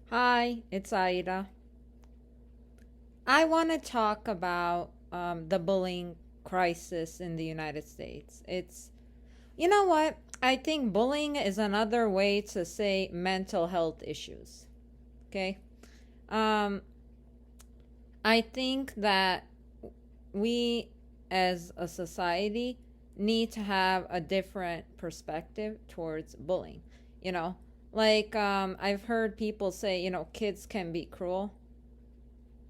Hi, it's Aida. I want to talk about the bullying crisis in the United States. You know what? I think bullying is another way to say mental health issues. Okay? Um, I think that we as a society need to have a different perspective towards bullying. You know, I've heard people say, kids can be cruel.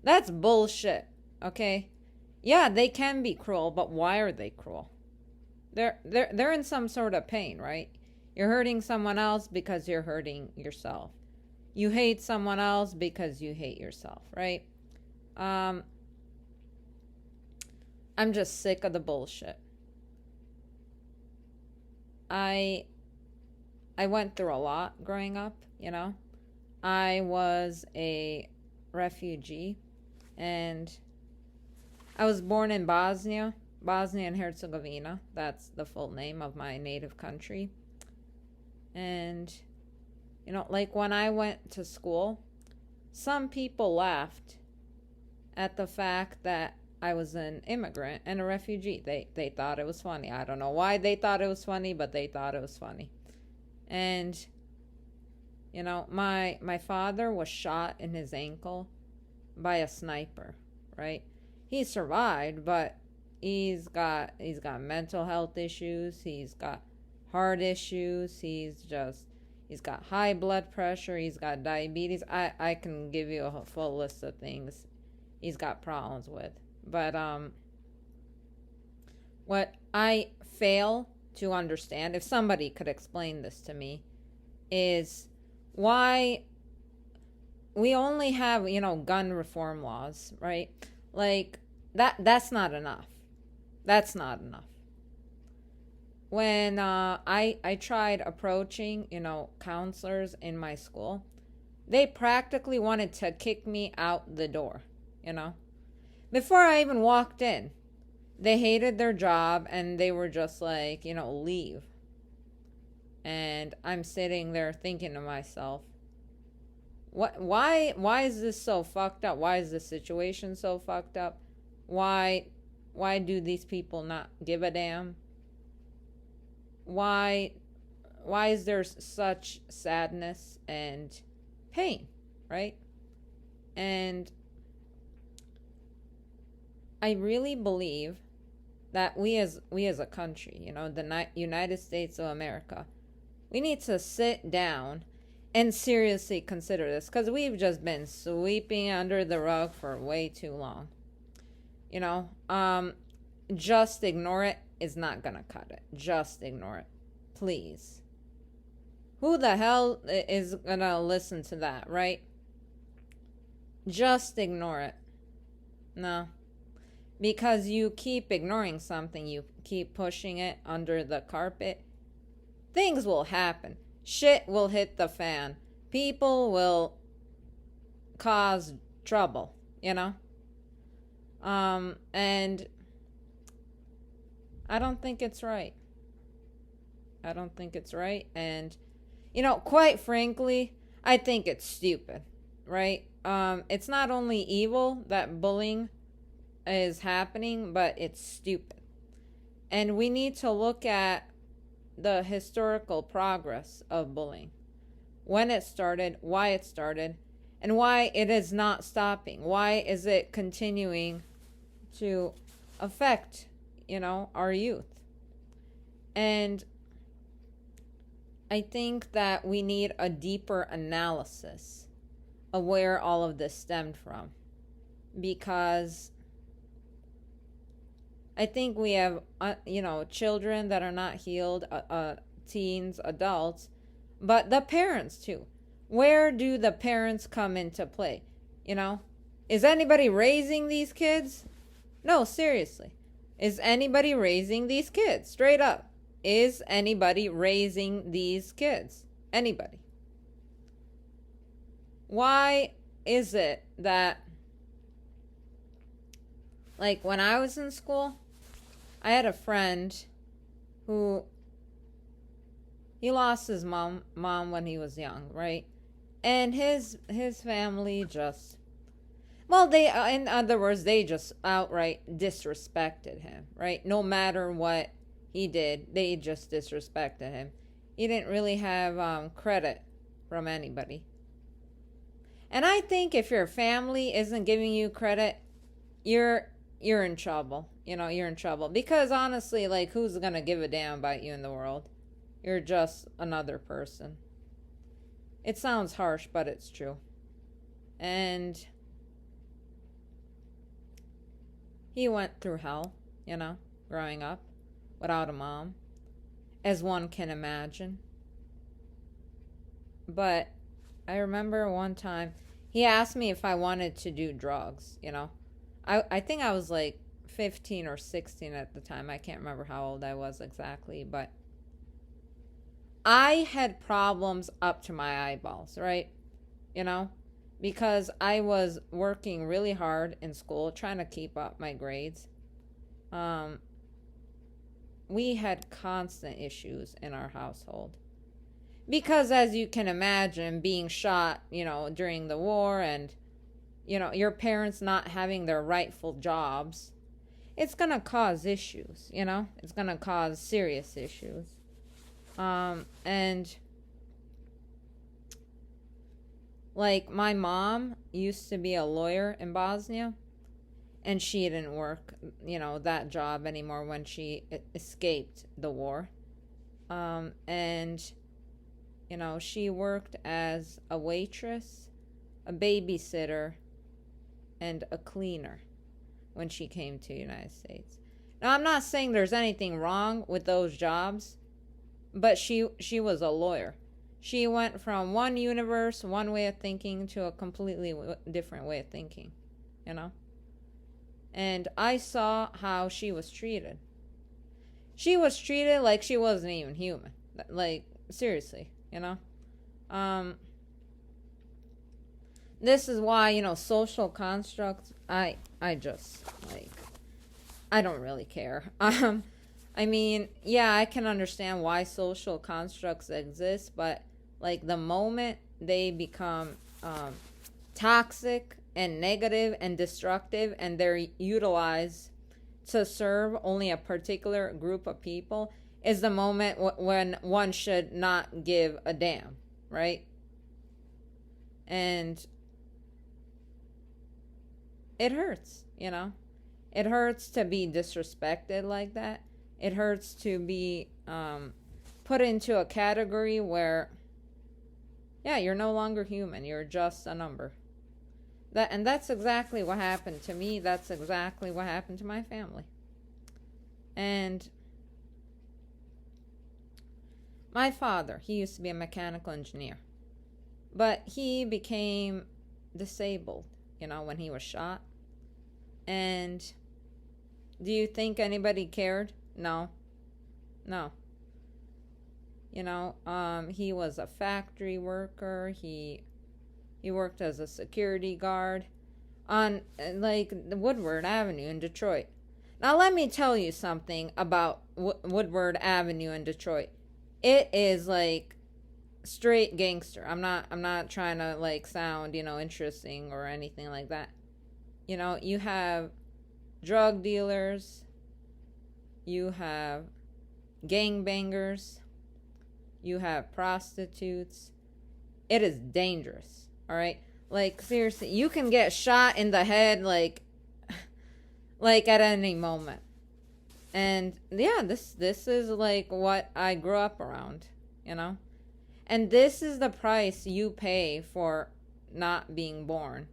That's bullshit. Okay? Yeah, they can be cruel, but why are they cruel? They're in some sort of pain, right? You're hurting someone else because you're hurting yourself. You hate someone else because you hate yourself, right? Um, I'm just sick of the bullshit. I I went through a lot growing up. I was a refugee and I was born in Bosnia and Herzegovina. That's the full name of my native country. And, like when I went to school, some people laughed at the fact that I was an immigrant and a refugee. They thought it was funny. I don't know why they thought it was funny, but they thought it was funny. And, my father was shot in his ankle by a sniper, right? He survived, but he's got mental health issues, he's got heart issues, he's got high blood pressure, he's got diabetes. I can give you a full list of things he's got problems with. But what I fail to understand, if somebody could explain this to me, is why we only have, gun reform laws, right? Like that's not enough. That's not enough. When I tried approaching, counselors in my school, they practically wanted to kick me out the door, you know. Before I even walked in, they hated their job and they were just like, leave. And I'm sitting there thinking to myself, why is this so fucked up? Why is this situation so fucked up? Why do these people not give a damn? Why why is there such sadness and pain, right? And I really believe that we as a country, the United States of America, we need to sit down and seriously consider this because we've just been sweeping under the rug for way too long. You know, um, just ignore it is not gonna cut it. Just ignore it, please. Who the hell is gonna listen to that, right? Just ignore it. No, because you keep ignoring something, you keep pushing it under the carpet, things will happen. Shit will hit the fan. People will cause trouble, you know? And I don't think it's right. I don't think it's right. And, quite frankly, I think it's stupid, right? It's not only evil that bullying is happening, but it's stupid. And we need to look at the historical progress of bullying, when it started, why it started, and why it is not stopping. Why is it continuing to affect, our youth? And I think that we need a deeper analysis of where all of this stemmed from, because I think we have, children that are not healed, teens, adults, but the parents too. Where do the parents come into play? You know, is anybody raising these kids? No, seriously. Is anybody raising these kids? Straight up. Is anybody raising these kids? Anybody? Why is it that, like, when I was in school, I had a friend who he lost his mom when he was young, right? And his family just, well, they in other words, they just outright disrespected him, right? No matter what he did, they just disrespected him. He didn't really have credit from anybody. And I think if your family isn't giving you credit, you're you're in trouble. You're in trouble because honestly, like, who's gonna give a damn about you in the world? You're just another person. It sounds harsh, but it's true. And he went through hell, growing up without a mom, as one can imagine. But I remember one time he asked me if I wanted to do drugs. I think I was like 15 or 16 at the time. I can't remember how old I was exactly, but I had problems up to my eyeballs, right? You know, because I was working really hard in school, trying to keep up my grades. Um, we had constant issues in our household. Because as you can imagine, being shot, during the war and, your parents not having their rightful jobs, it's going to cause issues. It's going to cause serious issues. And like my mom used to be a lawyer in Bosnia, and she didn't work, that job anymore when she escaped the war. And she worked as a waitress, a babysitter, and a cleaner when she came to the United States. Now, I'm not saying there's anything wrong with those jobs, but she was a lawyer. She went from one universe, one way of thinking, to a completely different way of thinking, you know? And I saw how she was treated. She was treated like she wasn't even human. Like, seriously. This is why, social constructs, I just, like, I don't really care. I mean, yeah, I can understand why social constructs exist, but like the moment they become toxic and negative and destructive, and they're utilized to serve only a particular group of people, is the moment when one should not give a damn, right? And it hurts. It hurts to be disrespected like that. It hurts to be put into a category where, yeah, you're no longer human. You're just a number. And that's exactly what happened to me. That's exactly what happened to my family. And my father, he used to be a mechanical engineer, but he became disabled, when he was shot. And do you think anybody cared? No. He was a factory worker. He worked as a security guard on like the Woodward Avenue in Detroit. Now let me tell you something about Woodward Avenue in Detroit. It is like straight gangster. I'm not trying to like sound, interesting or anything like that. You have drug dealers, you have gangbangers, you have prostitutes. It is dangerous, all right? Like, seriously, you can get shot in the head like at any moment. And yeah, this is like what I grew up around, And this is the price you pay for not being born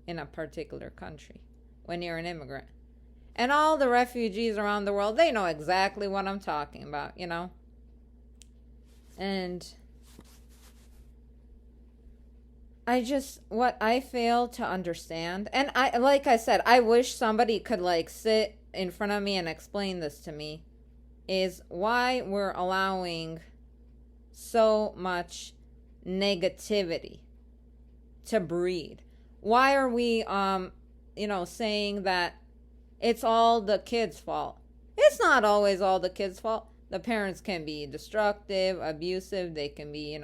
in a particular country when you're an immigrant. And all the refugees around the world, they know exactly what I'm talking about, And what I fail to understand, and like I said, I wish somebody could like sit in front of me and explain this to me, is why we're allowing so much negativity to breed. Why are we saying that it's all the kids' fault? It's not always all the kids' fault. The parents can be destructive, abusive, they can be,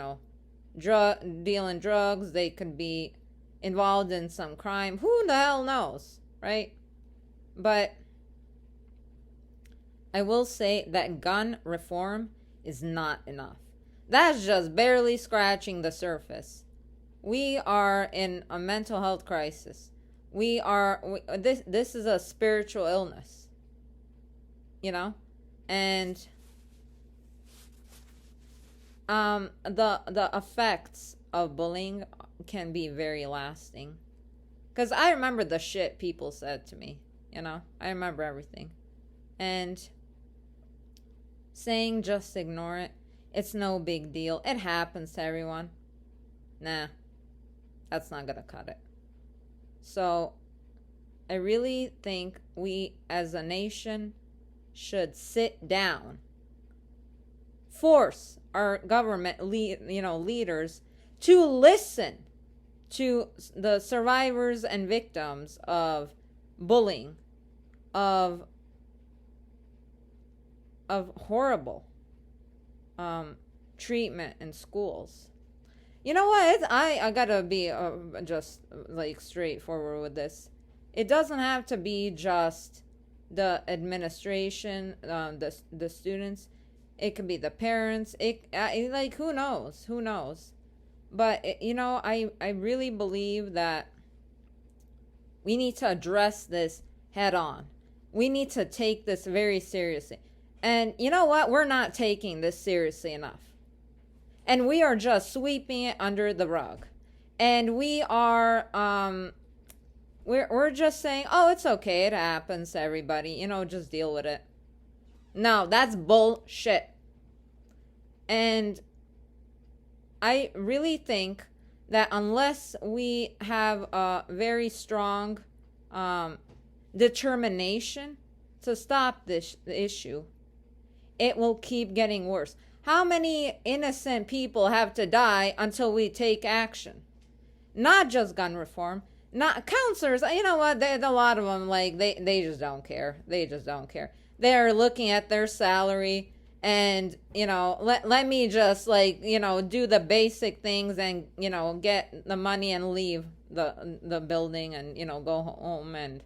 dealing drugs. They could be involved in some crime. Who the hell knows, right? But I will say that gun reform is not enough. That's just barely scratching the surface. We are in a mental health crisis. This is a spiritual illness, and the effects of bullying can be very lasting. Because I remember the shit people said to me, I remember everything. And saying just ignore it, it's no big deal. It happens to everyone. Nah, that's not gonna cut it. So I really think we as a nation should sit down, force our government leaders to listen to the survivors and victims of bullying, of horrible treatment in schools. You know what? I gotta be just like straightforward with this. It doesn't have to be just the administration, the students. It could be the parents. Like who knows? But I really believe that we need to address this head on. We need to take this very seriously. And you know what? We're not taking this seriously enough. And we are just sweeping it under the rug. And we are we're just saying, "Oh, it's okay. It happens to everybody. Just deal with it." No, that's bullshit. And I really think that unless we have a very strong determination to stop this issue, it will keep getting worse. How many innocent people have to die until we take action? Not just gun reform. Not counselors. You know what? A lot of them, like, they just don't care. They just don't care. They're looking at their salary and, let me just, like, do the basic things and, get the money and leave the building and, go home and,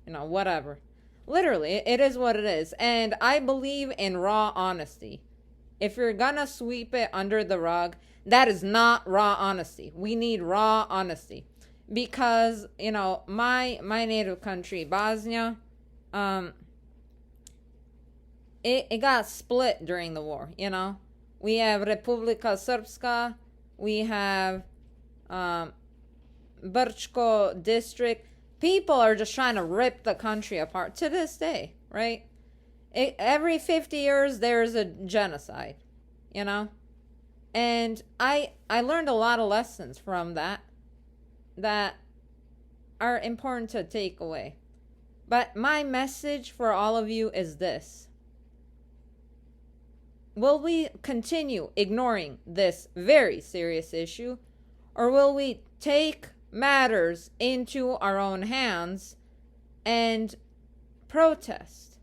whatever. Literally, it is what it is. And I believe in raw honesty. If you're gonna sweep it under the rug, that is not raw honesty. We need raw honesty. Because, my native country, Bosnia, it got split during the war, We have Republika Srpska, we have Brčko district. People are just trying to rip the country apart to this day, right? Every 50 years, there's a genocide, And I learned a lot of lessons from that are important to take away. But my message for all of you is this. Will we continue ignoring this very serious issue, or will we take matters into our own hands and protest?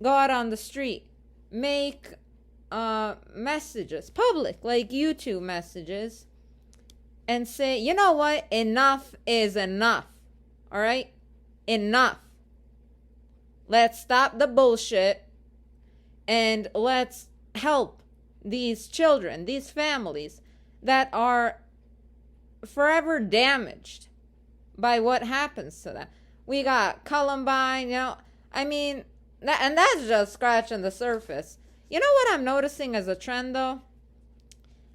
Go out on the street, make messages, public, like YouTube messages, and say, you know what? Enough is enough. All right? Enough. Let's stop the bullshit and let's help these children, these families that are forever damaged by what happens to them. We got Columbine, and that's just scratching the surface. You know what I'm noticing as a trend, though?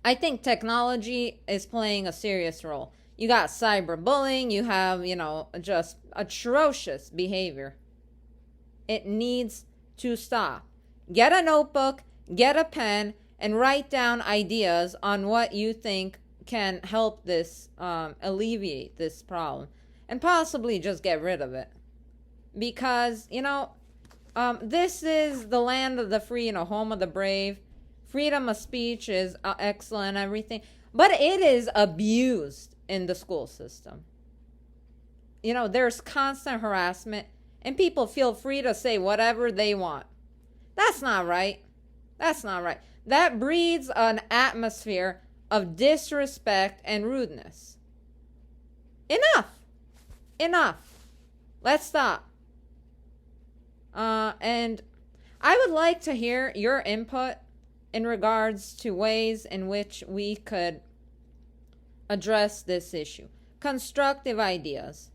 I think technology is playing a serious role. You got cyberbullying, you have, just atrocious behavior. It needs to stop. Get a notebook, get a pen, and write down ideas on what you think can help this alleviate this problem, and possibly just get rid of it. Because, this is the land of the free, home of the brave. Freedom of speech is excellent, everything. But it is abused in the school system. There's constant harassment, and people feel free to say whatever they want. That's not right. That's not right. That breeds an atmosphere of disrespect and rudeness. Enough. Enough. Let's stop. And I would like to hear your input in regards to ways in which we could address this issue. Constructive ideas.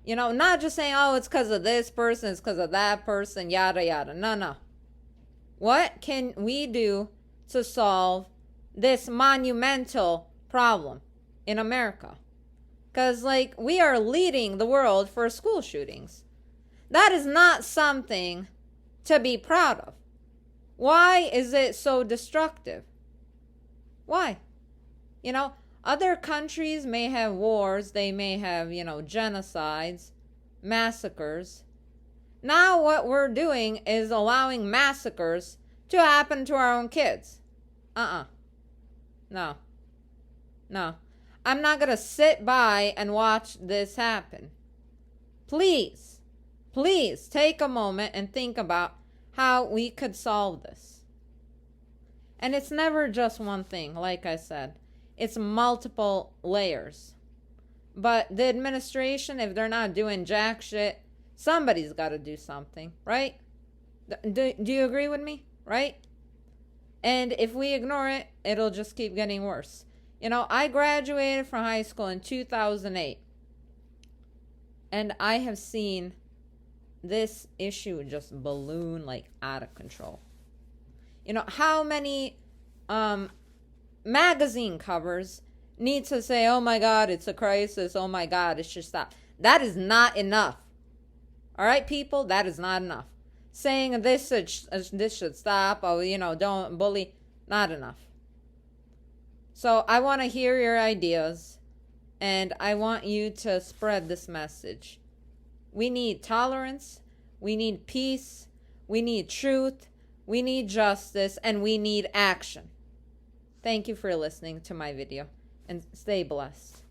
You know, not just saying, oh, it's because of this person, it's because of that person, yada, yada. No, no. What can we do to solve this monumental problem in America? Because, like, we are leading the world for school shootings. That is not something to be proud of. Why is it so destructive? Why? You know, other countries may have wars, they may have, genocides, massacres. Now what we're doing is allowing massacres to happen to our own kids. No. No. I'm not going to sit by and watch this happen. Please take a moment and think about how we could solve this. And it's never just one thing, like I said. It's multiple layers. But the administration, if they're not doing jack shit, somebody's got to do something, right? Do you agree with me, right? And if we ignore it, it'll just keep getting worse. I graduated from high school in 2008. And I have seen this issue just balloon like out of control. How many magazine covers need to say, oh my God, it's a crisis. Oh my God, it should stop. That is not enough. All right, people, that is not enough. Saying this should stop. Oh, don't bully. Not enough. So I want to hear your ideas. And I want you to spread this message. We need tolerance. We need peace. We need truth. We need justice. And we need action. Thank you for listening to my video. And stay blessed.